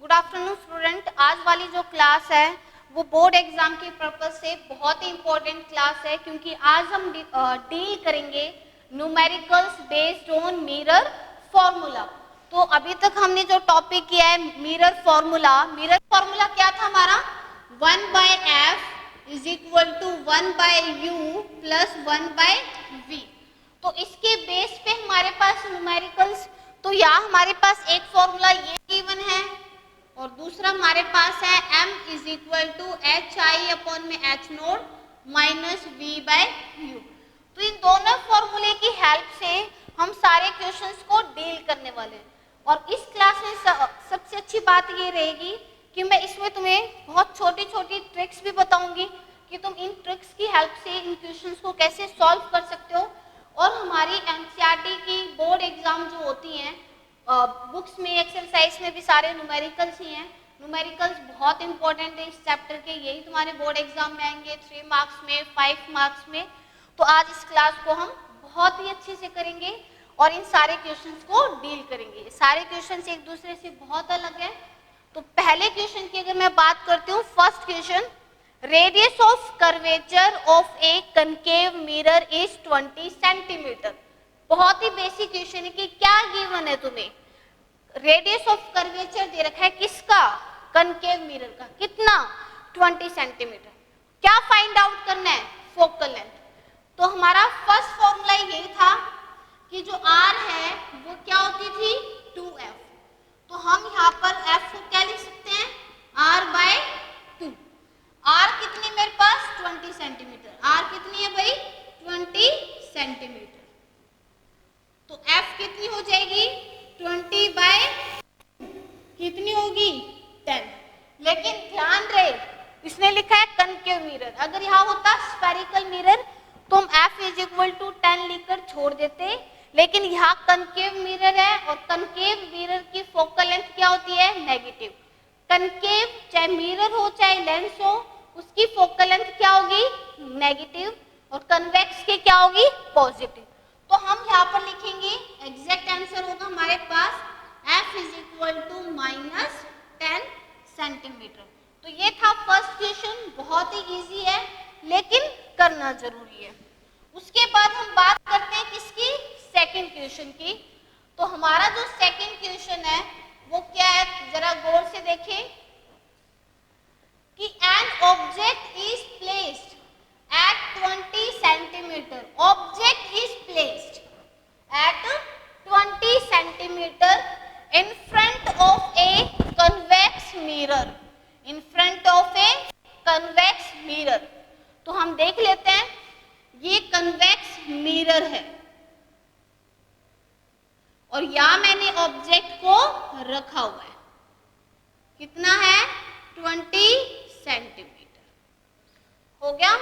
Good afternoon student. आज वाली जो क्लास है वो बोर्ड एग्जाम के पर्पज से बहुत ही इंपॉर्टेंट क्लास है, क्योंकि आज हम डील करेंगे numericals based on mirror formula. तो अभी तक हमने जो टॉपिक किया है मिरर फॉर्मूला क्या था हमारा? 1/f is equal to 1/u plus 1/v। तो इसके बेस पे हमारे पास न्यूमेरिकल्स, तो यहाँ हमारे पास एक फॉर्मूला ये गिवन है और दूसरा हमारे पास है m is equal to H I upon में H naught minus V by U. तो इन दोनों फॉर्मूले की हेल्प से हम सारे क्वेश्चंस को डील करने वाले हैं। और इस क्लास में सबसे अच्छी बात ये रहेगी कि मैं इसमें तुम्हें बहुत छोटी छोटी ट्रिक्स भी बताऊंगी कि तुम इन ट्रिक्स की हेल्प से इन क्वेश्चंस को कैसे सॉल्व कर सकते हो। और हमारी एनसीईआरटी की बोर्ड एग्जाम जो होती हैं, बुक्स में एक्सरसाइज में भी सारे न्यूमेरिकल्स ही हैं। न्यूमेरिकल्स बहुत इंपॉर्टेंट है इस चैप्टर के, यही तुम्हारे बोर्ड एग्जाम में आएंगे 3 मार्क्स में, 5 मार्क्स में। तो आज इस क्लास को हम बहुत ही अच्छे से करेंगे और इन सारे क्वेश्चंस को डील करेंगे। सारे क्वेश्चंस एक दूसरे से बहुत अलग है। तो पहले क्वेश्चन की अगर मैं बात करती हूँ, first question, radius of curvature of A concave mirror is 20 centimetre. बहुत ही बेसिक क्वेश्चन है कि क्या गिवन है तुम्हें, रेडियस ऑफ कर्वेचर दे रखा है किसका? कनकेव मिरर का। कितना? 20 सेंटीमीटर। क्या फाइंड आउट करना है? Focal length. तो हमारा फर्स्ट फॉर्मूला यही था कि जो r है वो क्या होती थी? 2f। तो हम यहाँ पर f को क्या लिख सकते हैं? r/2। r कितनी मेरे पास? 20 सेंटीमीटर। r कितनी है भाई? 20 सेंटीमीटर। तो f कितनी हो जाएगी? 20/, कितनी होगी? 10। लेकिन ध्यान रहे इसने लिखा है कनकेव मिरर। अगर यहाँ होता स्फेरिकल मिरर तो हम f इज इक्वल टू 10 लिखकर छोड़ देते, लेकिन यहाँ कनकेव मिरर है और कनकेव मिरर की फोकल लेंथ क्या होती है? नेगेटिव। कनकेव चाहे मिरर हो चाहे लेंस हो, उसकी फोकल लेंथ क्या होगी? नेगेटिव। और कन्वेक्स की क्या होगी? पॉजिटिव। तो हम यहाँ पर लिखेंगे, एग्जैक्ट आंसर होगा हमारे पास f is equal to -10 centimetre. तो ये था फर्स्ट क्वेश्चन, बहुत ही इजी है लेकिन करना जरूरी है। उसके बाद हम बात करते हैं किसकी? सेकंड क्वेश्चन की। तो हमारा जो सेकंड क्वेश्चन है वो क्या है, जरा गौर से देखें कि an object is placed at 20 centimeter. Object is placed at 20 centimeter in front of a convex mirror. In front of a convex mirror. तो हम देख लेते हैं, ये convex mirror है और यहाँ मैंने ऑब्जेक्ट को रखा हुआ है। कितना है? 20 सेंटीमीटर। हो गया।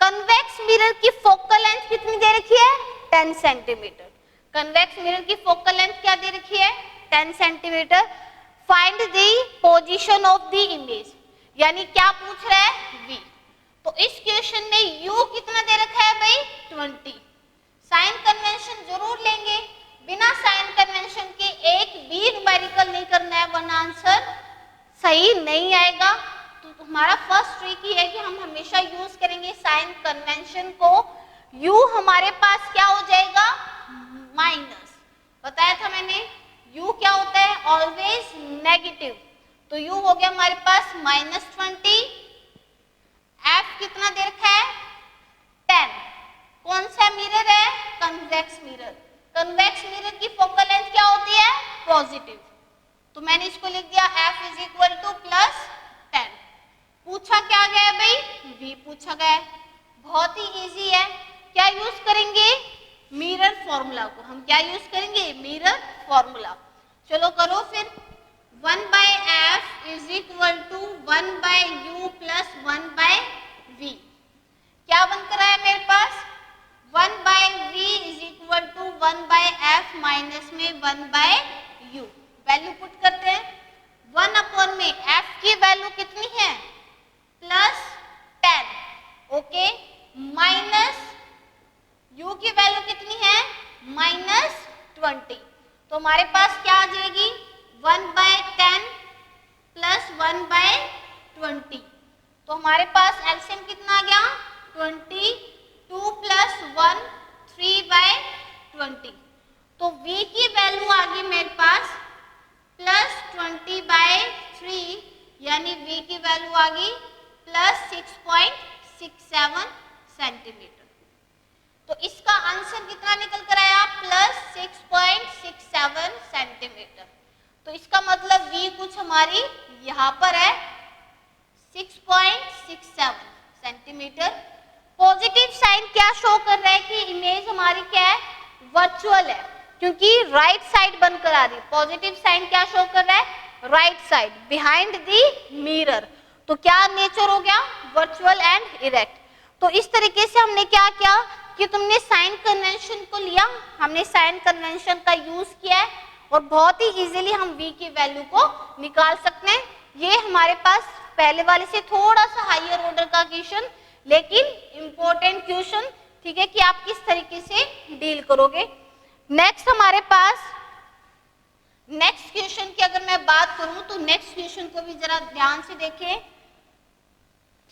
कन्वेक्स मिरर की फोकल लेंथ कितनी दे रखी है? 10 सेंटीमीटर। कन्वेक्स मिरर की फोकल लेंथ क्या दे रखी है? 10 centimetre. Find the position of the image, यानी क्या पूछ रहा है? v। तो इस क्वेश्चन में u कितना दे रखा है भाई? 20। साइन कन्वेंशन जरूर लेंगे, बिना साइन कन्वेंशन के एक भी न्यूमेरिकल नहीं करना है वरना आंसर सही नहीं आएगा। तो हमारा फर्स्ट ट्रिक ही है कि हम हमेशा यूज करेंगे साइन कन्वेंशन को। u हमारे पास क्या हो जाएगा? माइनस। बताया था मैंने u क्या होता है? Always negative. तो u हो गया हमारे पास -20। f कितना दे रखा है? 10। कौन सा मिरर है? Convex mirror. कन्वेक्स मिरर की फोकल लेंथ क्या होती है? पॉजिटिव। तो मैंने इसको लिख दिया f इज इक्वल टू +10। पूछा क्या गया है भाई? v पूछा गया है। बहुत ही इजी है। क्या यूज करेंगे? मिरर फॉर्मूला को। हम क्या यूज करेंगे? Mirror formula. चलो करो फिर। 1/f is equal to 1/u plus 1/v। क्या बनकर आया मेरे पास? 1/v is equal to 1/f minus में 1/u। वैल्यू पुट करते हैं। 1 अपॉन में f की वैल्यू कितनी है? +10। ओके। माइनस u की वैल्यू कितनी है? -20। तो हमारे पास क्या आ जाएगी? 1/10 हमारे पास एलसीएम कितना आ गया 20, 2 + 1 3/20। तो v की वैल्यू आ गई मेरे पास +20/3 यानी v की वैल्यू आ गई +6.67 सेंटीमीटर। तो इसका आंसर कितना निकल कर आया +6.67 सेंटीमीटर। तो इसका मतलब v कुछ हमारी यहाँ पर है 6.67 सेंटीमीटर। पॉजिटिव साइन क्या शो कर रहा है कि इमेज हमारी क्या है वर्चुअल है, क्योंकि राइट साइड बनकर आ रही है। पॉजिटिव साइन क्या शो कर रहा है right side behind the mirror. तो क्या नेचर हो गया वर्चुअल एंड इरेक्ट। तो इस तरीके से हमने क्या किया कि तुमने साइन कन्वेंशन को लिया, हमने साइन कन्वेंशन का यूज किया है और बहुत ही इजीली हम v की वैल्यू को निकाल सकते हैं। ये हमारे पास पहले वाले से थोड़ा सा हायर ऑर्डर का क्वेश्चन, लेकिन इंपॉर्टेंट क्वेश्चन, ठीक है, कि आप किस तरीके से डील करोगे। नेक्स्ट हमारे पास नेक्स्ट क्वेश्चन की अगर मैं बात करूं तो नेक्स्ट क्वेश्चन को भी जरा ध्यान से देखें,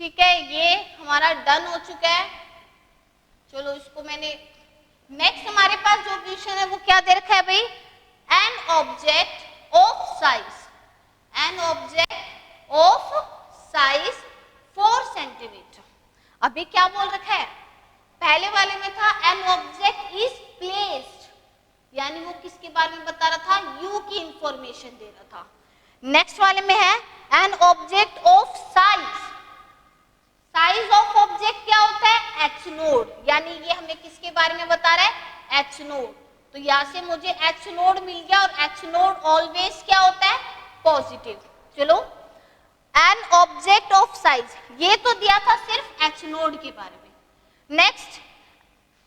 ठीक है। ये हमारा डन हो चुका है। चलो इसको मैंने नेक्स्ट हमारे पास जो क्वेश्चन है वो क्या दे रखा है भाई, an object of size 4 centimetre. अभी क्या बोल रखा है, पहले वाले में था एन ऑब्जेक्ट इज प्लेस्ड, यानी वो किसके बारे में बता रहा था, यू की इंफॉर्मेशन दे रहा था। नेक्स्ट वाले में है an object of size of object क्या होता है एच नोड, यानी ये हमें किसके बारे में बता रहा है एच नोड। तो यहाँ से मुझे एच नोड मिल गया और एच नोड ऑलवेज क्या होता है पॉजिटिव। चलो एन ऑब्जेक्ट ऑफ साइज, ये तो दिया था सिर्फ एच नोड के बारे में। Next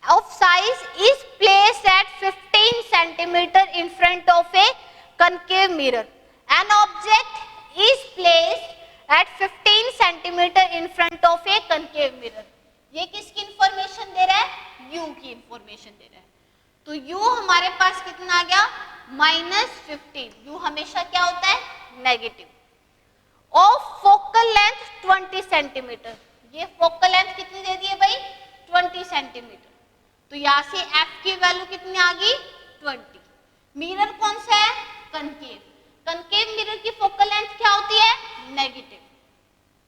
of size is placed at 15 centimetre in front of A concave mirror. An object is placed at 15 centimetre in front of A concave mirror. ये किसकी इंफॉर्मेशन दे रहा है, यू की इंफॉर्मेशन दे रहा है। तो u हमारे पास कितना आ गया -15। u हमेशा क्या होता है negative. Of focal length 20 centimetre, ये फोकल लेंथ कितनी दे दी है भाई 20 सेंटीमीटर। तो यहाँ से f की वैल्यू कितनी आ गई 20। मिरर कौन सा है कनकेव, कनकेव मिरर की फोकल लेंथ क्या होती है नेगेटिव।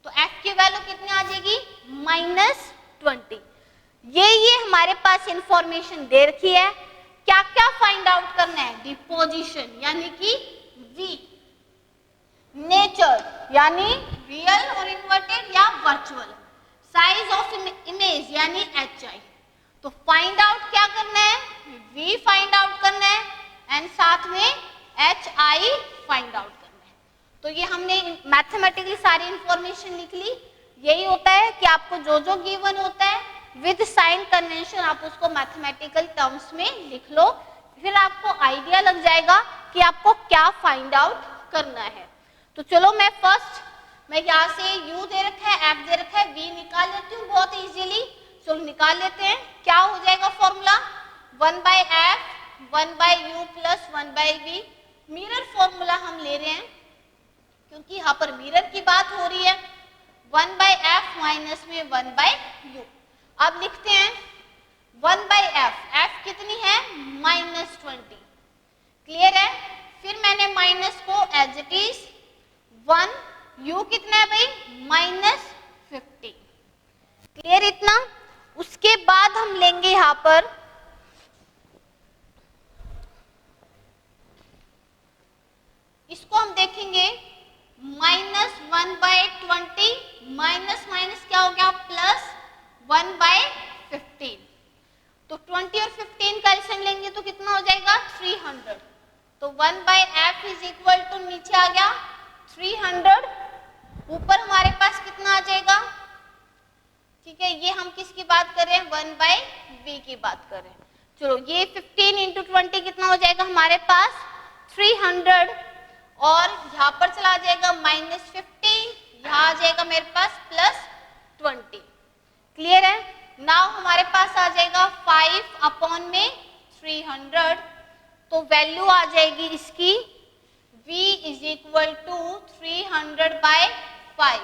तो f की वैल्यू कितनी आ जाएगी -20। ये हमारे पास इंफॉर्मेशन दे रखी है। क्या क्या फाइंड आउट करना है, डिपोजिशन यानी कि v, नेचर यानी रियल और इन्वर्टेड या वर्चुअल, साइज ऑफ इमेज यानी hi। तो फाइंड आउट क्या करना है v फाइंड आउट करना है एंड साथ में hi फाइंड आउट करना है। तो ये हमने मैथमेटिकली सारी इंफॉर्मेशन लिख ली। यही होता है कि आपको जो जो गिवन होता है विद साइन कन्वेंशन आप उसको मैथमेटिकल टर्म्स में लिख लो, फिर आपको आइडिया लग जाएगा कि आपको क्या फाइंड आउट करना है। तो चलो मैं यहाँ से u दे रखा है f दे रखा है v निकाल लेती हूँ बहुत इजीली। चलो निकाल लेते हैं। क्या हो जाएगा formula 1/f 1/u + 1/v। Mirror formula हम ले रहे हैं क्योंकि यहाँ पर मिरर की बात हो रही है। 1/f माइनस में 1/u। अब लिखते हैं 1/f, f कितनी है -20, क्लियर है। फिर मैंने माइनस को एज इट इज 1, u कितना है भाई -50, क्लियर इतना। उसके बाद हम लेंगे यहां पर इसको हम देखेंगे -1/20 माइनस माइनस क्या हो गया +1/15। तो 20 और 15 का एलसीएम लेंगे तो कितना हो जाएगा 300। तो 1/f = नीचे आ गया 300, ऊपर हमारे पास कितना आ जाएगा, ठीक है। ये हम किसकी बात कर रहे हैं 1/v की बात कर रहे हैं। चलो ये 15 × 20 कितना हो जाएगा हमारे पास 300 और यहाँ पर चला जाएगा -15, यहाँ आ जाएगा मेरे पास +20, क्लियर है। नाउ हमारे पास आ जाएगा 5/300। तो वैल्यू आ जाएगी इसकी v = 300/5,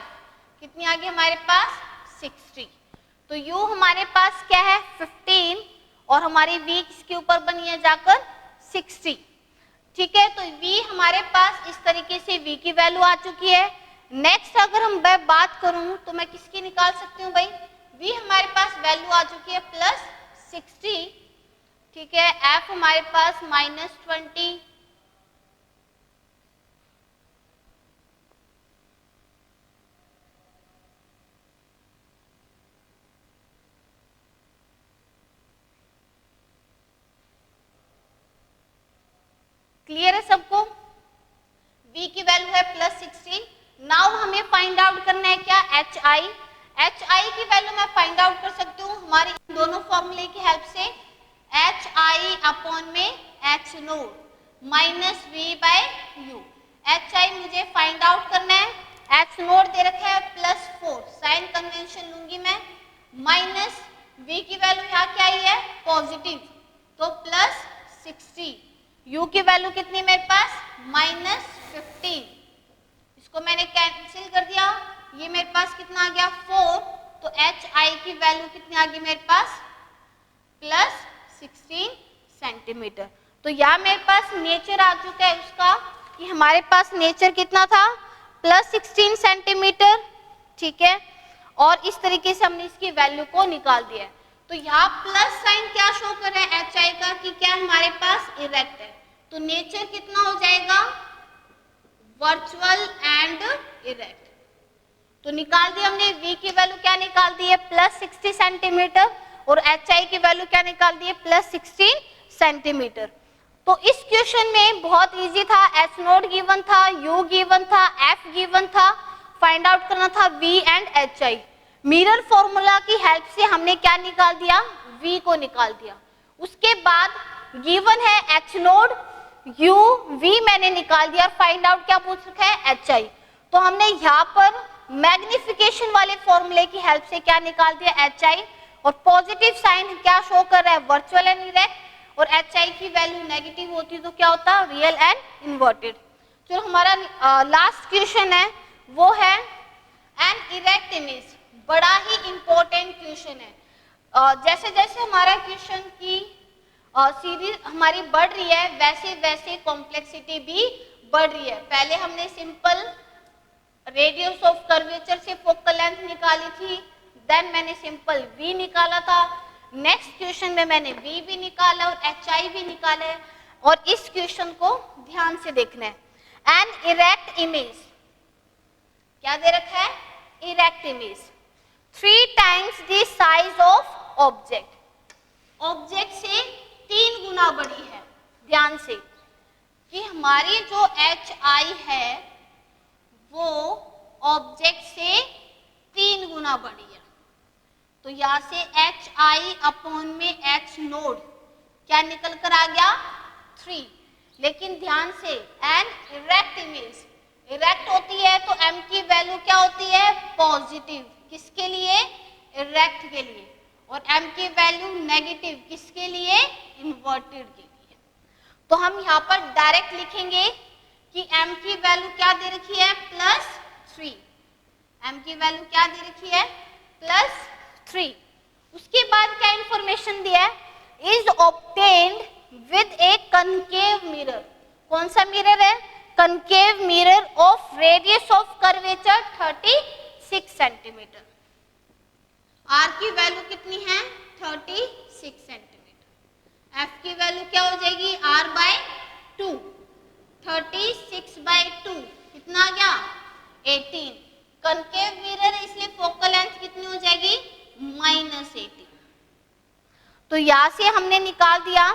कितनी आ गई हमारे पास 60। तो u हमारे पास क्या है 15 और हमारी v किसके ऊपर बनी है जाकर 60। ठीक है, तो v हमारे पास इस तरीके से v की वैल्यू आ चुकी है। नेक्स्ट अगर हम बात करूं तो मैं किसकी निकाल सकती हूँ भाई, v हमारे पास वैल्यू आ चुकी है +60। ठीक है, f हमारे पास -20, क्लियर है सबको। v की वैल्यू है +60। नाउ हमें फाइंड आउट करना है क्या hi। hi की वैल्यू मैं फाइंड आउट कर सकती हूँ हमारे इन दोनों फॉर्मूले की हेल्प से। hi अपॉन में h naught minus v/u। hi मुझे फाइंड आउट करना है, h नोड दे रखा है +4, साइन कन्वेंशन लूंगी मैं, माइनस v की वैल्यू यहाँ क्या आई है पॉजिटिव, तो +60। u की वैल्यू कितनी मेरे पास -15, इसको मैंने कैंसिल कर दिया, ये मेरे पास कितना आ गया 4, तो hi की वैल्यू कितनी आ गई मेरे पास +16 सेंटीमीटर। तो यहाँ मेरे पास नेचर आ चुका है उसका कि हमारे पास नेचर कितना था +16 सेंटीमीटर। ठीक है, और इस तरीके से हमने इसकी वैल्यू को निकाल दिया है। तो यहाँ प्लस साइन क्या शो कर रहा है hi का कि क्या हमारे पास इरेक्ट है, तो नेचर कितना हो जाएगा वर्चुअल एंड इरेक्ट। तो निकाल दी हमने, v की वैल्यू क्या निकाल दी है +60 सेंटीमीटर और hi की वैल्यू क्या निकाल दी है +16 सेंटीमीटर। तो इस क्वेश्चन में बहुत इजी था, h नोट गिवन था, u गिवन था, f गिवन था, फाइंड आउट करना था v and hi। Mirror formula की हेल्प से हमने क्या निकाल दिया v को निकाल दिया। उसके बाद गिवन है h नोड u v मैंने निकाल दिया, फाइंड आउट क्या पूछ रखा है hi। तो हमने यहाँ पर मैग्निफिकेशन वाले फॉर्मूले की हेल्प से क्या निकाल दिया hi, और पॉजिटिव साइन क्या शो कर रहा है वर्चुअल एंड इरेक्ट, और hi की वैल्यू नेगेटिव होती तो क्या होता रियल एंड इन्वर्टेड। जो हमारा लास्ट क्वेश्चन है वो है एन इरेक्ट इमेज, बड़ा ही इंपॉर्टेंट क्वेश्चन है। जैसे जैसे हमारा क्वेश्चन की सीरीज हमारी बढ़ रही है वैसे वैसे कॉम्प्लेक्सिटी भी बढ़ रही है। पहले हमने सिंपल रेडियस ऑफ कर्वेचर से फोकल लेंथ निकाली थी, देन मैंने सिंपल v निकाला था, नेक्स्ट क्वेश्चन में मैंने v भी निकाला और hi भी निकाला है। और इस क्वेश्चन को ध्यान से देखना है। एन इरेक्ट इमेज क्या दे रखा है erect image 3 times the size of object, object से 3 गुना बड़ी है। ध्यान से कि हमारी जो hi है वो ऑब्जेक्ट से 3 गुना बड़ी है। तो यहाँ से hi अपॉन में h नोड क्या निकल कर आ गया 3। लेकिन ध्यान से एन इरेक्ट इमेज इरेक्ट होती है तो m की वैल्यू क्या होती है पॉजिटिव, किसके लिए इरेक्ट के लिए, और m की वैल्यू नेगेटिव किसके लिए इन्वर्टेड के लिए। तो हम यहाँ पर डायरेक्ट लिखेंगे कि m की वैल्यू क्या दे रखी है +3, m की वैल्यू क्या दे रखी है +3। उसके बाद क्या इंफॉर्मेशन दिया है is obtained with A concave mirror, कौन सा मिरर है concave mirror of radius of curvature 36 centimetre. r की वैल्यू कितनी है 36 सेंटीमीटर, f की वैल्यू क्या हो जाएगी r/2, 36/2 कितना आ गया 18। कनकेव मिरर है इसलिए फोकल लेंथ कितनी हो जाएगी -18। तो यहाँ से हमने निकाल दिया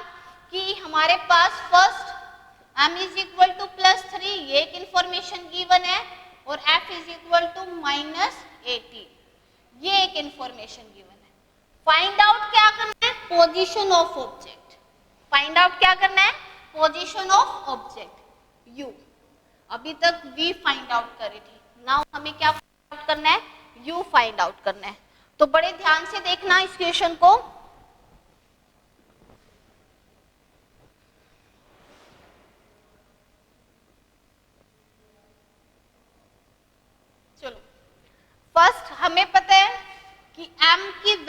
कि हमारे पास first m is equal to +3, ये एक इंफॉर्मेशन गिवन है, और f इज इक्वल टू -18, ये एक इंफॉर्मेशन गिवन है। फाइंड आउट क्या करना है position of object, find out क्या करना है पोजीशन ऑफ ऑब्जेक्ट u। अभी तक v फाइंड आउट करी थी, नाउ हमें क्या फाइंड आउट करना है u फाइंड आउट करना है। तो बड़े ध्यान से देखना इस क्वेश्चन को।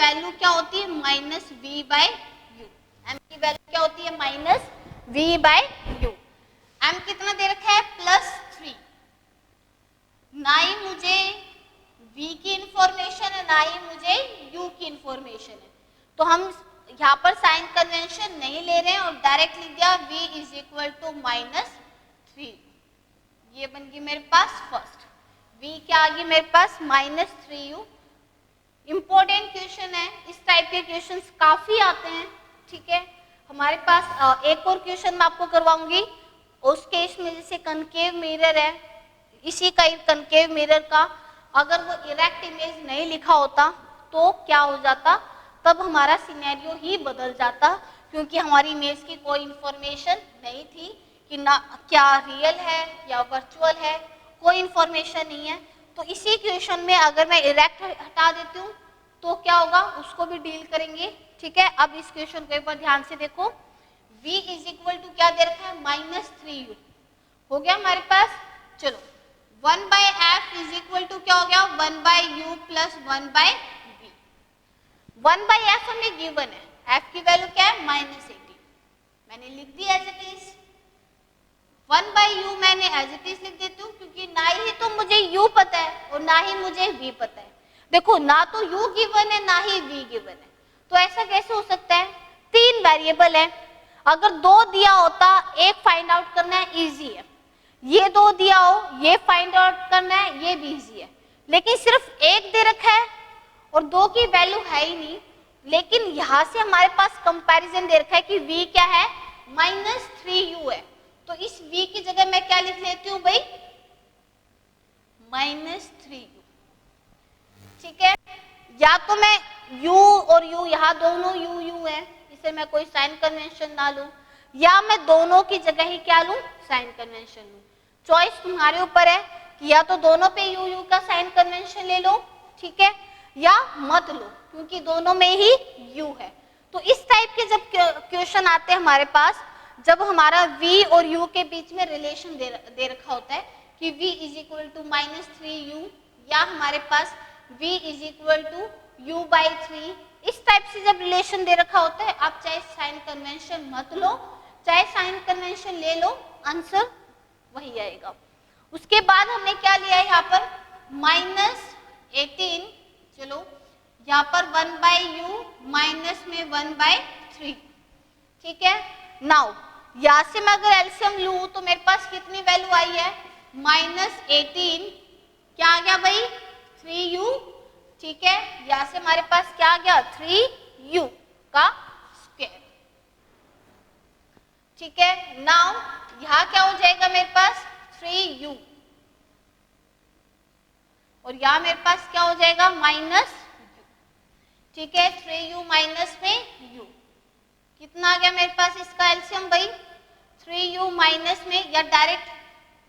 वैल्यू क्या होती है minus V by U. M की वैल्यू क्या होती है minus V by U. M कितना दे रखा है +3। ना ही मुझे v की इंफॉर्मेशन है ना ही मुझे u की इंफॉर्मेशन है, तो हम यहाँ पर साइन कन्वेंशन नहीं ले रहे हैं और डायरेक्ट लिख दिया v इज इक्वल टू -3। ये बन गई मेरे पास फर्स्ट, v क्या आ गई मेरे पास -3u। इंपॉर्टेंट क्वेश्चन है, इस टाइप के क्वेश्चंस काफी आते हैं, ठीक है। हमारे पास एक और क्वेश्चन मैं आपको करवाऊंगी, उस केस में जैसे कनकेव मिरर है, इसी का कनकेव मिरर का अगर वो इरेक्ट इमेज नहीं लिखा होता तो क्या हो जाता, तब हमारा सिनेरियो ही बदल जाता, क्योंकि हमारी इमेज की कोई इंफॉर्मेशन नहीं थी कि ना क्या रियल है या वर्चुअल है, कोई इंफॉर्मेशन नहीं है। तो इसी क्वेश्चन में अगर मैं इरेक्ट हटा देती हूँ तो क्या होगा, उसको भी डील करेंगे, ठीक है। अब इस क्वेश्चन को एक बार ध्यान से देखो, v इज इक्वल टू क्या दे रखा है -3u हो गया हमारे पास। चलो 1/f इज इक्वल टू क्या हो गया 1/u प्लस 1/v। 1/f हमें गिवन है, f की वैल्यू क्या है -18, मैंने लिख दिया एज इट इज। 1/u मैंने एज इट इज लिख देती हूँ, क्योंकि ना ही तो मुझे u पता है और ना ही मुझे v पता है। देखो ना तो u गिवन है ना ही v गिवन है, तो ऐसा कैसे हो सकता है, तीन वेरिएबल है, अगर दो दिया होता एक फाइंड आउट करना है इजी है, ये दो दिया हो ये फाइंड आउट करना है ये भी इजी है, लेकिन सिर्फ एक दे रखा है और दो की वैल्यू है ही नहीं। लेकिन यहाँ से हमारे पास कंपैरिजन दे रखा है कि v क्या है -3u है, तो इस v की जगह मैं क्या लिख लेती हूँ भाई -3u, ठीक है। या तो मैं u और u यहाँ दोनों u है, इसे मैं कोई साइन कन्वेंशन ना लूं, या मैं दोनों की जगह ही क्या लूं साइन कन्वेंशन लूं। चॉइस तुम्हारे ऊपर है कि या तो दोनों पे u का साइन कन्वेंशन ले लो, ठीक है, या मत लो, क्योंकि दोनों में ही u है। तो इस टाइप के जब क्वेश्चन आते हैं हमारे पास, जब हमारा v और u के बीच में रिलेशन दे रखा होता है कि v is equal to -3u, या हमारे पास v is equal to u/3, इस टाइप से जब रिलेशन दे रखा होता है, आप चाहे साइन कन्वेंशन मत लो चाहे साइन कन्वेंशन ले लो, आंसर वही आएगा। उसके बाद हमने क्या लिया है यहाँ पर -18, चलो यहाँ पर 1/u माइनस में 1/3, ठीक है। नाउ यहाँ से मैं अगर एलसीएम लूँ तो मेरे पास कितनी वैल्यू आई है -18, क्या आ गया भाई 3u, ठीक है। यहाँ से हमारे पास क्या आ गया 3u का स्क्वायर, ठीक है। नाउ यहाँ क्या हो जाएगा मेरे पास 3u, और यहाँ मेरे पास क्या हो जाएगा -u, ठीक है। 3u माइनस में u कितना आ गया मेरे पास इसका एलसीएम भाई 3u माइनस में, या डायरेक्ट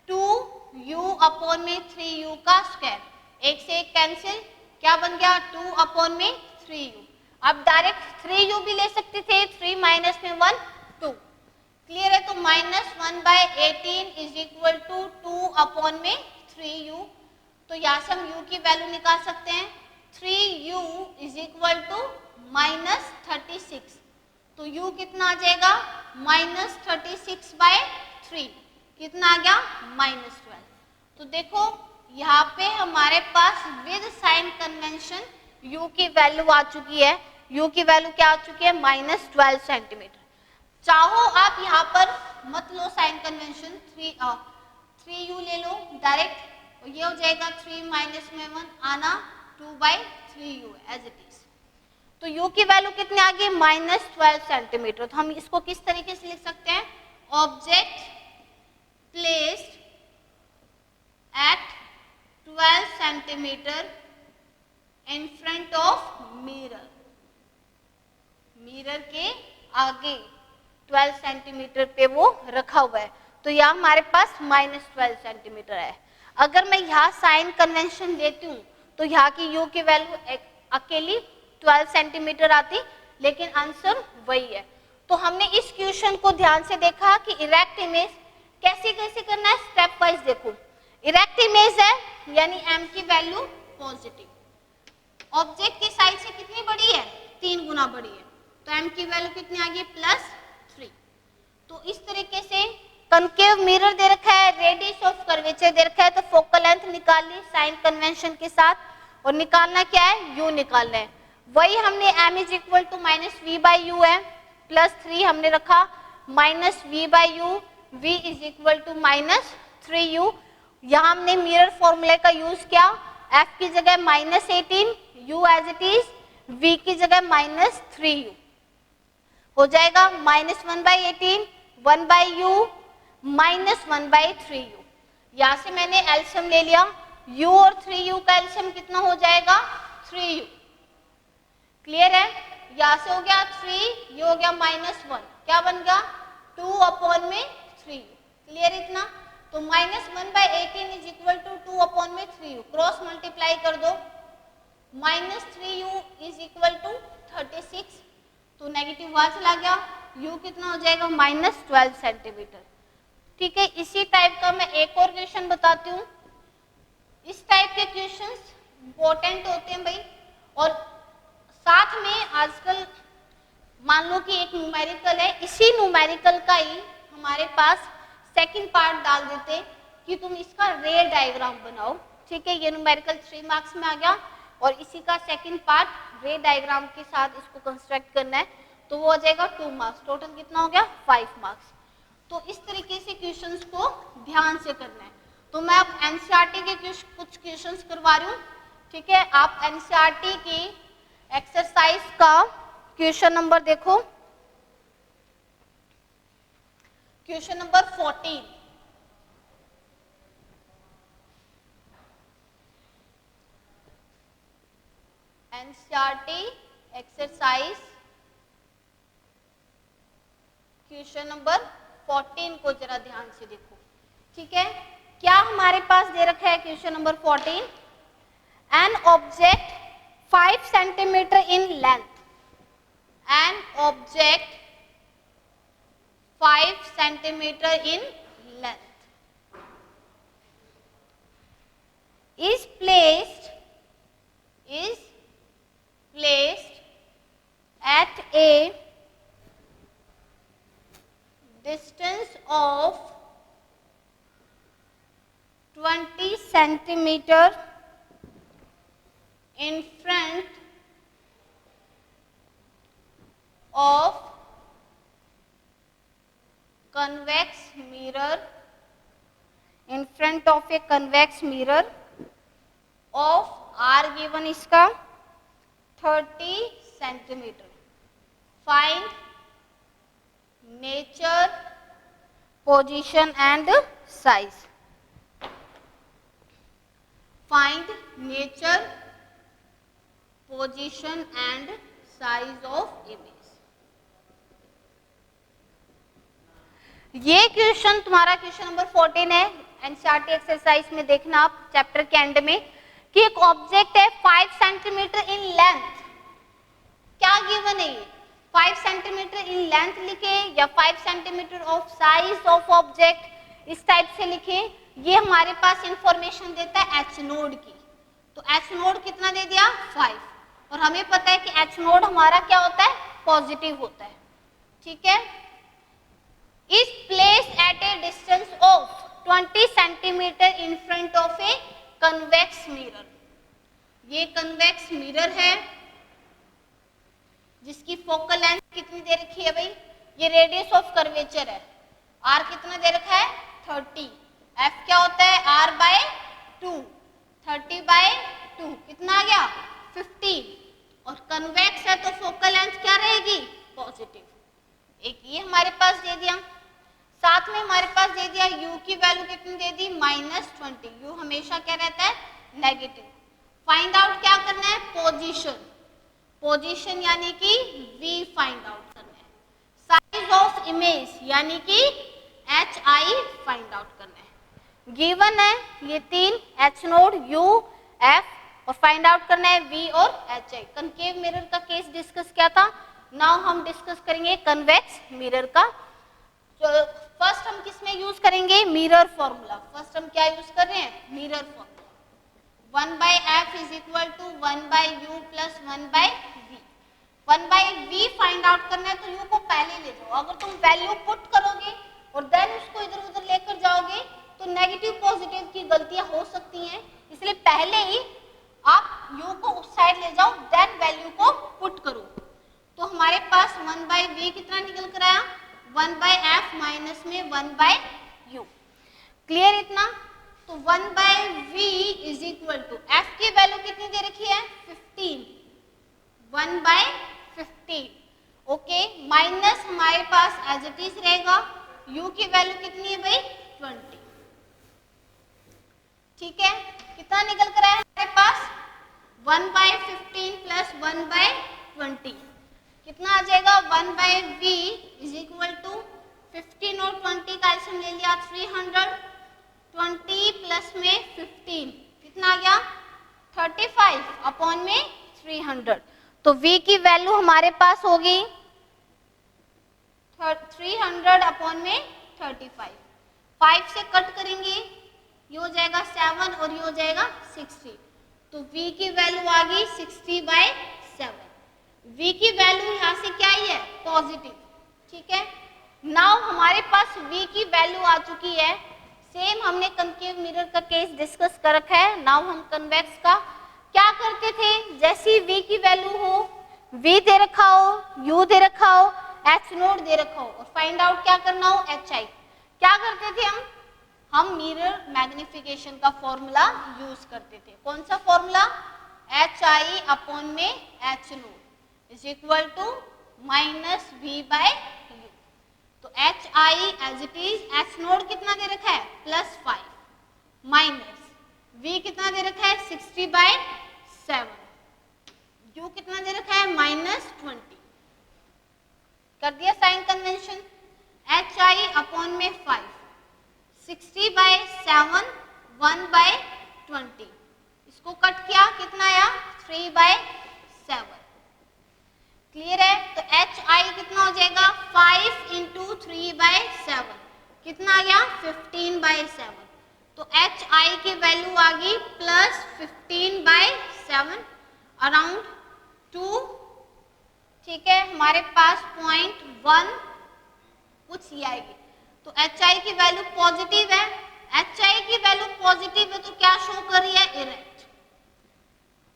2u अपॉन में 3u का स्क्वायर, एक से एक कैंसिल, क्या बन गया 2 अपॉन में 3u। अब डायरेक्ट 3u भी ले सकते थे, 3 माइनस में 1 2, क्लियर है। तो -1/18 इज इक्वल टू 2 अपॉन में 3u, तो यहाँ से हम u की वैल्यू निकाल सकते हैं, 3u इज इक्वल टू -36, तो u कितना आ जाएगा -36/3, कितना आ गया -12। तो देखो यहाँ पे हमारे पास विद साइन कन्वेंशन u की वैल्यू आ चुकी है, u की वैल्यू क्या आ चुकी है -12 सेंटीमीटर। चाहो आप यहाँ पर मत लो साइन कन्वेंशन, 3u ले लो डायरेक्ट, और ये हो जाएगा 3 माइनस में 1 आना 2/3u एज इट इज। तो u की वैल्यू कितनी आ गई -12 सेंटीमीटर। तो हम इसको किस तरीके से लिख सकते हैं, object placed at 12 centimetre in front of mirror, mirror के आगे 12 सेंटीमीटर पे वो रखा हुआ है, तो यहाँ हमारे पास -12 सेंटीमीटर है। अगर मैं यहाँ साइन कन्वेंशन लेती हूँ तो यहाँ की u की वैल्यू अकेली 12 सेंटीमीटर आती, लेकिन आंसर वही है। तो हमने इस क्वेश्चन को ध्यान से देखा कि इरेक्ट इमेज कैसे कैसे करना है, स्टेप वाइज देखो। इरेक्ट इमेज है यानी m की वैल्यू पॉजिटिव, ऑब्जेक्ट की साइज से कितनी बड़ी है, 3 गुना बड़ी है, तो m की वैल्यू कितनी आ गई +3। तो इस तरीके से कनकेव मिरर दे रखा है, रेडियस ऑफ कर्वेचर दे रखा है, तो फोकल लेंथ निकाल ली साइन कन्वेंशन के साथ, और निकालना क्या है, u निकालना है। वही हमने m is equal to -v/u है, +3 हमने रखा, -v/u, v is equal to -3u। यहाँ हमने मिरर फॉर्मूले का यूज किया, f की जगह -18, u as it is, v की जगह -3u हो जाएगा, -1/18, 1/u, -1/3u। यहाँ से मैंने एलसीएम ले लिया, u और 3u का एलसीएम कितना हो जाएगा, 3u। क्लियर है, यहाँ से हो गया 3, ये हो गया -1, क्या बन गया 2/3u। क्लियर इतना, तो -1/18 is equal to 2/3u, cross multiply कर दो, -3u इज इक्वल टू 36, तो नेगेटिव वहां चला गया, u कितना हो जाएगा -12 सेंटीमीटर। ठीक है, इसी टाइप का मैं एक और क्वेश्चन बताती हूँ। इस टाइप के क्वेश्चंस इंपॉर्टेंट होते हैं भाई, और साथ में आजकल मान लो कि एक न्यूमेरिकल है, इसी न्यूमेरिकल का ही हमारे पास सेकंड पार्ट डाल देते कि तुम इसका रे डायग्राम बनाओ। ठीक है, ये न्यूमेरिकल 3 मार्क्स में आ गया, और इसी का सेकंड पार्ट रे डायग्राम के साथ इसको कंस्ट्रक्ट करना है, तो वो हो जाएगा 2 मार्क्स, टोटल कितना हो गया 5 मार्क्स। तो इस तरीके से क्वेश्चंस को ध्यान से करना है। तो मैं अब एनसीईआरटी के कुछ क्वेश्चंस करवा रही हूँ। ठीक है, आप एनसीईआरटी की एक्सरसाइज का क्वेश्चन नंबर देखो, question number 14। NCERT exercise question number 14 को जरा ध्यान से देखो। ठीक है, क्या हमारे पास दे रखा है question number 14, an object 5 centimetre in length, an object 5 centimetre in length is placed at a distance of 20 centimeter in front of convex mirror, in front of a convex mirror of r given इसका 30 centimetre. Find nature, position and size. Find nature, position and size of image. ये question तुम्हारा question number 14 है, NCERT exercise में देखना आप chapter के and में, कि एक ऑब्जेक्ट है 5 सेंटीमीटर इन लेंथ। क्या गिवन है ये, 5 सेंटीमीटर इन लेंथ लिखे या 5 centimetre of size of object, इस टाइप से लिखे। ये हमारे पास इंफॉर्मेशन देता है एच नोड की, तो एच नोड कितना दे दिया 5, और हमें पता है कि एच नोड हमारा क्या होता है, पॉजिटिव होता है। ठीक है, is placed at A distance of 20 centimetre in front of a convex mirror. ये कन्वेक्स मिरर है जिसकी फोकल लेंथ कितनी दे रखी है भाई, ये रेडियस ऑफ कर्वेचर है, r कितना दे रखा है 30, f क्या होता है r/2, 30/2 कितना आ गया 50, और कन्वेक्स है तो फोकल लेंथ क्या रहेगी पॉजिटिव। एक ये हमारे पास दे दिया, साथ में हमारे पास दे दिया u की वैल्यू कितनी दे दी -20, u हमेशा क्या रहता है नेगेटिव। फाइंड आउट क्या करना है, पोजीशन, पोजीशन यानी कि v फाइंड आउट करना है, साइज ऑफ इमेज यानी कि hi फाइंड आउट करना है। गिवन है ये 3 h नोड u f, और फाइंड आउट करना है v और hi। कनकेव मिरर का केस डिस्कस किया था, नाउ हम डिस्कस करेंगे कन्वेक्स मिरर का। तो फर्स्ट हम किस में यूज करेंगे, मिरर फॉर्मूला। फर्स्ट हम क्या यूज कर रहे हैं, mirror formula. 1 by F is equal to 1 by U plus 1 by V. 1 by V find out करना है तो यू को पहले ले जाओ। अगर तुम वैल्यू पुट करोगे और देन उसको इधर उधर लेकर जाओगे तो नेगेटिव पॉजिटिव की गलतियां हो सकती हैं, इसलिए पहले ही आप यू को उस साइड ले जाओ, देन वैल्यू को पुट करो। तो हमारे पास 1 बाई वी कितना निकल कर आया, 1 बाई एफ माइनस में 1 बाई यू। क्लियर इतना? तो 1 by V is equal to F की वैल्यू कितनी दे रखी है 15, 1 बाई 15। ओके, माइनस हमारे पास एज इट इज रहेगा, u की वैल्यू कितनी है भाई 20। ठीक है, कितना निकल कर आया हमारे पास 1 बाई 15 प्लस 1 बाई 20 कितना आ जाएगा 1 by V is equal to 15 और 20 का एल्सियम ले लिया 300, 20 प्लस में 15 कितना आ गया 35 अपॉन में 300। तो v की वैल्यू हमारे पास होगी 300 अपॉन में 35। 5 से कट करेंगे, ये हो जाएगा 7 और ये हो जाएगा 60। तो v की वैल्यू आ गई 60/7। v की वैल्यू यहाँ से क्या ही है पॉजिटिव। ठीक है, नाउ हमारे पास v की वैल्यू आ चुकी है। सेम हमने कनकेव मिरर का केस डिस्कस कर रखा है। नाउ हम कन्वेक्स का क्या करते थे, जैसी v की वैल्यू हो, v दे रखा हो, u दे रखा हो, h नोट दे रखा हो और फाइंड आउट क्या करना हो hi, क्या करते थे हम मिरर मैग्निफिकेशन का फॉर्मूला यूज करते थे। कौन सा फॉर्मूला, hi अपॉन में h naught is equal to minus v by u। तो hi as it is, h naught कितना दे रखा है +5 माइनस v कितना दे रखा है 60/7, u कितना दे रखा है -20। कर दिया साइन कन्वेंशन, hi अपॉन में 5, 60/7, 1/20, इसको कट किया कितना आया 3/7। क्लियर है? तो hi कितना हो जाएगा 5 इंटू 3/7 कितना आ गया 15/7। तो hi की वैल्यू आ गई +15/7 अराउंड 2। ठीक है, हमारे पास 0.1 कुछ ही आएगी। तो hi की वैल्यू पॉजिटिव है, hi की वैल्यू पॉजिटिव है तो क्या शो कर रही है इरेक्ट।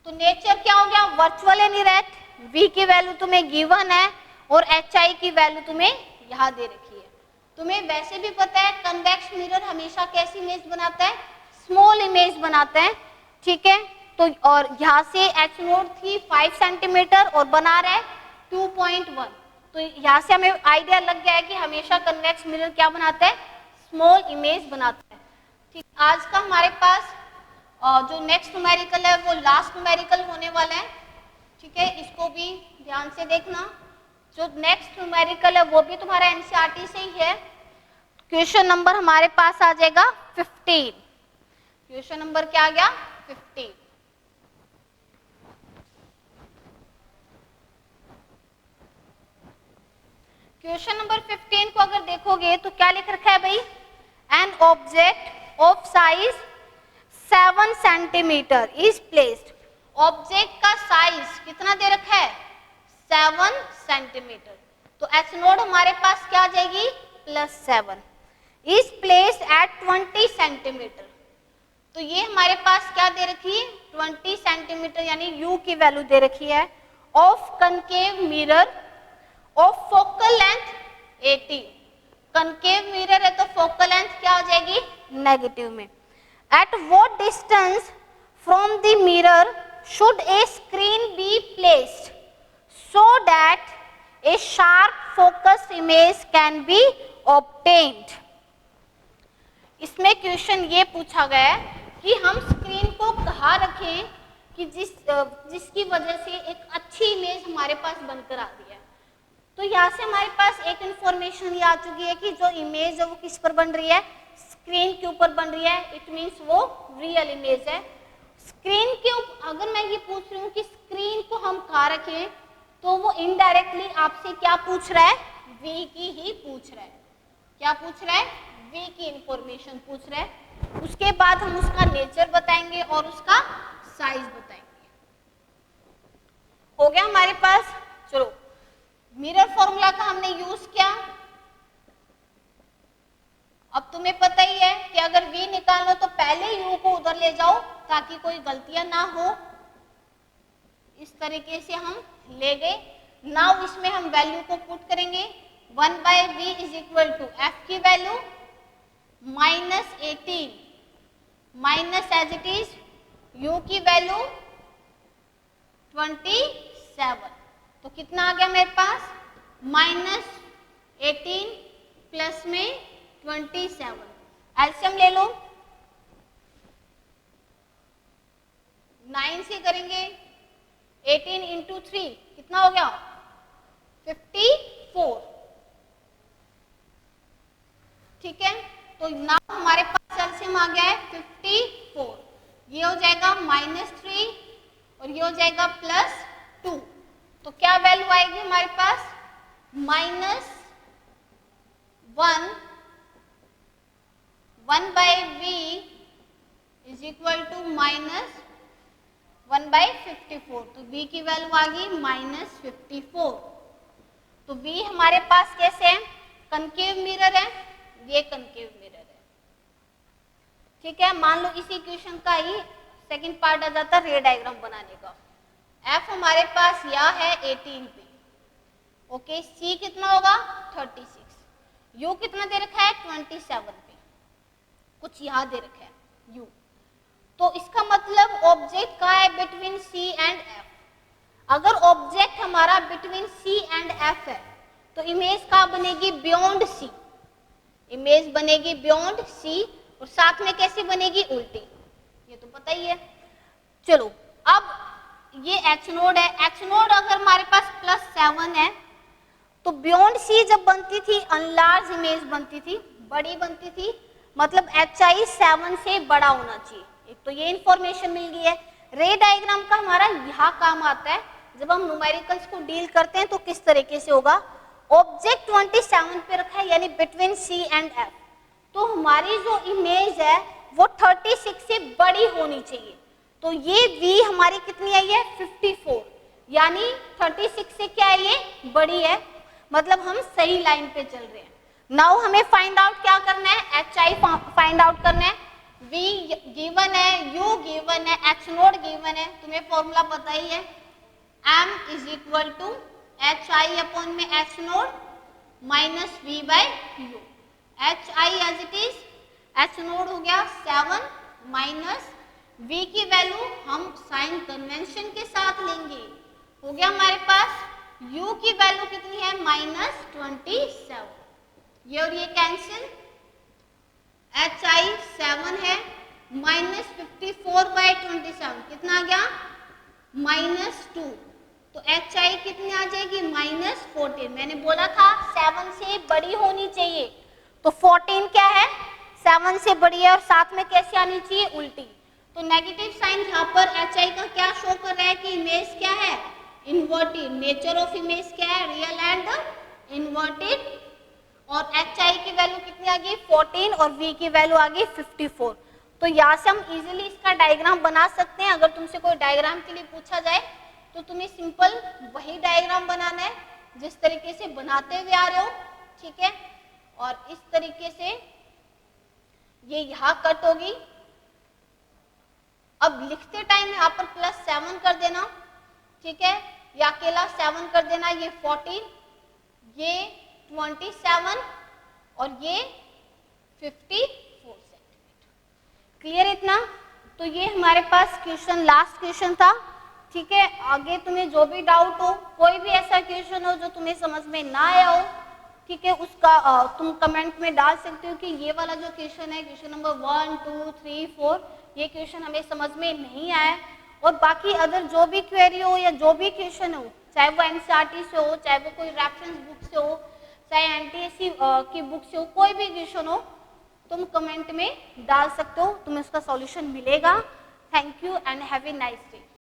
तो नेचर क्या हो गया वर्चुअल एंड इरेक्ट। v की वैल्यू तुम्हें गिवन है और hi की वैल्यू तुम्हें यहाँ दे रखी है। तुम्हें वैसे भी पता है कन्वेक्स मिरर हमेशा कैसी इमेज बनाता है, स्मॉल इमेज बनाता है। ठीक है, तो और यहाँ से h नोट थी 5 सेंटीमीटर और बना रहा है 2.1। तो यहाँ से हमें आइडिया लग गया है कि हमेशा कन्वेक्स मिरर क्या बनाता है, स्मॉल इमेज बनाता है। ठीक, आज का हमारे पास जो नेक्स्ट न्यूमेरिकल है वो लास्ट न्यूमेरिकल होने वाला है। ठीक है, इसको भी ध्यान से देखना। जो नेक्स्ट न्यूमेरिकल है वो भी तुम्हारा एनसीईआरटी से ही है। क्वेश्चन नंबर हमारे पास आ जाएगा 15। क्वेश्चन नंबर क्या आ गया 15। क्वेश्चन नंबर 15 को अगर देखोगे तो क्या लिख रखा है भाई, an object of size 7 centimetre is placed. Object का साइज कितना दे रखा है 7 सेंटीमीटर। तो एच नोड हमारे पास क्या आ जाएगी +7 इज प्लेस्ड एट 20 सेंटीमीटर। तो ये हमारे पास क्या दे रखी है 20 सेंटीमीटर यानी u की वैल्यू दे रखी है। Of concave mirror of focal length 80। Concave mirror है तो फोकल लेंथ क्या हो जाएगी नेगेटिव में। At what distance from the mirror should A screen be placed so that a sharp focus image can be obtained। इसमें question ये पूछा गया है कि हम स्क्रीन को कहाँ रखें कि जिसकी वजह से एक अच्छी इमेज हमारे पास बनकर आ रही है। तो यहाँ से हमारे पास एक इंफॉर्मेशन ये आ चुकी है कि जो इमेज है वो किस पर बन रही है, स्क्रीन के ऊपर बन रही है। इट मीन्स वो रियल इमेज है। स्क्रीन के ऊपर अगर मैं ये पूछ रही हूँ कि स्क्रीन को हम कहाँ रखें, तो वो इनडायरेक्टली आपसे क्या पूछ रहा है, v की ही पूछ रहा है। क्या पूछ रहा है, v की इंफॉर्मेशन पूछ रहा है। उसके बाद हम उसका नेचर बताएंगे और उसका साइज बताएंगे। हो गया हमारे पास। चलो मिरर फॉर्मूला का हमने यूज किया। अब तुम्हें पता ही है कि अगर v निकालो तो पहले u को उधर ले जाओ ताकि कोई गलतियां ना हो। इस तरीके से हम ले गए। नाउ इसमें हम वैल्यू को पुट करेंगे। 1/v is equal to f की value -18 minus as it is u की वैल्यू 27। तो कितना आ गया मेरे पास? -18 प्लस में 27। एलसीएम ले लो, 9 से करेंगे 18 इंटू 3 कितना हो गया? 54। ठीक है, तो नाउ हमारे पास एलसीएम आ गया है 54। ये हो जाएगा -3 और ये हो जाएगा +2। तो क्या वैल्यू आएगी हमारे पास? -1/v is equal to -1/54। तो v की वैल्यू आ गई -54। तो v हमारे पास कैसे है? कनकेव मिरर है, ये कनकेव मिरर है। ठीक है, मान लो इसी इक्वेशन का ही सेकंड पार्ट आ जाता रे डायग्राम बनाने का। f हमारे पास या है 18 पे, ओके। c कितना होगा? 36। u कितना दे रखा है? 27 पे। कुछ यहाँ दे रखा है u। तो इसका मतलब ऑब्जेक्ट कहाँ है? Between c and f। अगर ऑब्जेक्ट हमारा बिटवीन c एंड f है तो इमेज कहाँ बनेगी? Beyond c। इमेज बनेगी बियॉन्ड c और साथ में कैसी बनेगी? उल्टी। ये तो पता ही है। चलो अब ये h नोड है। h नोड अगर हमारे पास +7 है तो बियॉन्ड c जब बनती थी अनलार्ज इमेज बनती थी, बड़ी बनती थी, मतलब HI 7 से बड़ा होना चाहिए। एक तो ये इंफॉर्मेशन मिल गई है। रे डायग्राम का हमारा यहाँ काम आता है जब हम न्यूमेरिकल्स को डील करते हैं तो किस तरीके से होगा। ऑब्जेक्ट 27 पे रखा है यानी बिटवीन C एंड F, तो हमारी जो इमेज है वो 36 से बड़ी होनी चाहिए। तो ये V हमारी कितनी आई है? 54, यानी 36 से क्या है? ये बड़ी है, मतलब हम सही लाइन पे चल रहे हैं। नाउ हमें फाइंड आउट क्या करना है? HI फाइंड आउट करना है। V गिवन है, U गिवन है, H नोड गिवन है, तुम्हें फॉर्मूला पता ही है। M is equal to HI upon में H naught minus V/U। HI as it is, H naught हो गया 7 माइनस V की वैल्यू हम साइन कन्वेंशन के साथ लेंगे। हो गया हमारे पास U की वैल्यू कितनी है? -27। ये और ये कैंसिल। HI 7 है, -54/27 कितना आ गया? -2। तो HI कितनी आ जाएगी? -14। मैंने बोला था 7 से बड़ी होनी चाहिए, तो 14 क्या है? 7 से बड़ी है और साथ में कैसे आनी चाहिए? उल्टी। तो नेगेटिव साइन यहाँ पर HI का क्या शो कर रहा है कि इमेज क्या है? इन्वर्टेड। नेचर ऑफ इमेज क्या है? Real and inverted. और HI की वैल्यू कितनी आ गई? 14 और V की वैल्यू आ गई 54। तो यहाँ से हम इजीली इसका डायग्राम बना सकते हैं। अगर तुमसे कोई डायग्राम के लिए पूछा जाए तो तुम्हें सिंपल वही डायग्राम बनाना है जिस तरीके से बनाते हुए आ रहे हो, ठीक है। और इस तरीके से ये यहाँ कट होगी। अब लिखते टाइम यहाँ पर +7 कर देना, ठीक है, या अकेला 7 कर देना। ये 14, ये 27 और ये 54 सेंटीमीटर। क्लियर इतना? तो ये हमारे पास क्वेश्चन, लास्ट क्वेश्चन था, ठीक है। आगे तुम्हें जो भी डाउट हो, कोई भी ऐसा क्वेश्चन हो जो तुम्हें समझ में ना आया हो, ठीक है, उसका तुम कमेंट में डाल सकते हो कि ये वाला जो क्वेश्चन है, क्वेश्चन नंबर 1, 2, 3, 4, ये क्वेश्चन हमें समझ में नहीं आया। और बाकी अदर जो भी क्वेरी हो या जो भी क्वेश्चन हो, चाहे वो NCERT से हो, चाहे वो कोई रेफरेंस बुक से हो, चाहे NTSC की बुक से हो, कोई भी क्वेश्चन हो, तुम कमेंट में डाल सकते हो, तुम्हें उसका सॉल्यूशन मिलेगा। Thank you and have a nice day.